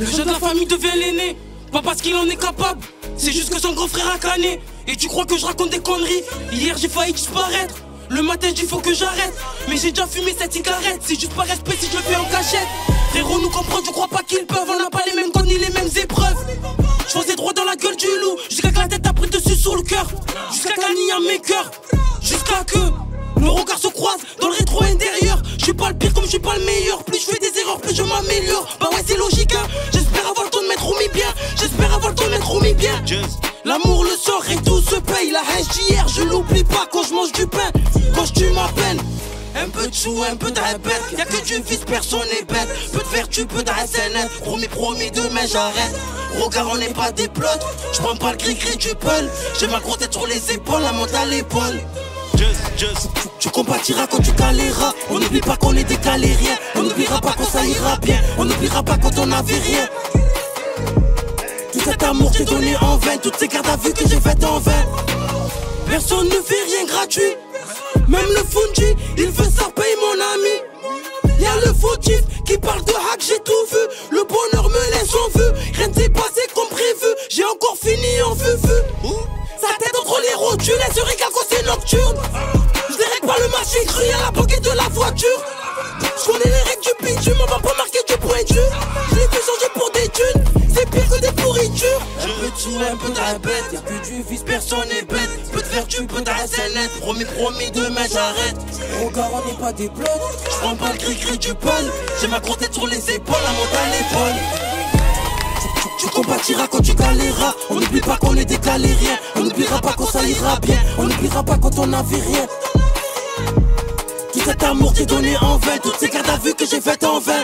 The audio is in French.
Le jeune de la famille devient l'aîné, pas parce qu'il en est capable, c'est juste que son grand frère a canné. Et tu crois que je raconte des conneries? Hier j'ai failli disparaître. Le matin il faut que j'arrête, mais j'ai déjà fumé cette cigarette. C'est juste par respect si je le fais en cachette. Frérot nous comprend, tu crois pas qu'ils peuvent. On n'a pas les mêmes codes ni les mêmes épreuves. Je faisais droit dans la gueule du loup, jusqu'à que la tête a pris dessus sur le cœur. Jusqu'à qu'un nid à mes cœurs, jusqu'à que nos regards se croisent dans le rétro intérieur. Je suis pas le pire comme je suis pas le meilleur. Plus je fais des erreurs, plus je m'améliore. Bah ouais c'est logique hein. J'espère avoir le temps de mettre Romy bien. J'espère avoir le temps de mettre Romy bien. L'amour, le sort et tout se paye. La haine d'hier, je l'oublie pas quand je mange du pain. Quand je tue ma peine. Un peu de chou, un peu de répète. Y'a que du vice, personne n'est bête. Peu de vertu, peu de SNF. Promis, demain j'arrête. Regarde, on n'est pas des plots. J'prends pas le gris-gris du pol. J'ai ma grosse tête sur les épaules, la monte à l'épaule. Tu compatiras quand tu caleras. On n'oublie pas qu'on est des galériens. On n'oubliera pas quand ça ira bien. On n'oubliera pas quand on n'avait rien. Tout cet amour que j'ai donné en vain. Toutes ces gardes à vue que j'ai faites en vain. Personne ne fait rien gratuit. Même le Fundi, il veut ça paye mon ami. Y'a le fautif qui parle de hack, j'ai tout vu. Le bonheur me laisse en vue. Rien ne s'est passé comme prévu. J'ai encore fini en vue. Sa tête entre les rotules, elle se régale quand c'est nocturne. Je les règle pas le marché cru, y'a la banquette de la voiture. Je connais les règles du bitume, on va pas marquer du pointu. Je les fais changer pour des thunes, c'est pire que des pourritures. Un peu de sous, un peu de répète, y'a que du vice, personne n'est bête. Peu de vertu, peu de SNF, promis, demain j'arrête. Regarde, on n'est pas des plots, j'prends pas le gris-gris du pol. J'ai ma grosse tête sur les épaules, la monte à l'épaule. Tu compatiras quand tu galéras. On n'oublie pas qu'on est des galériens. On n'oubliera pas quand ça ira bien. On n'oubliera pas quand on n'avait rien. Tout cet amour qui est donné en vain. Toutes ces gardes à vue que j'ai faites en vain.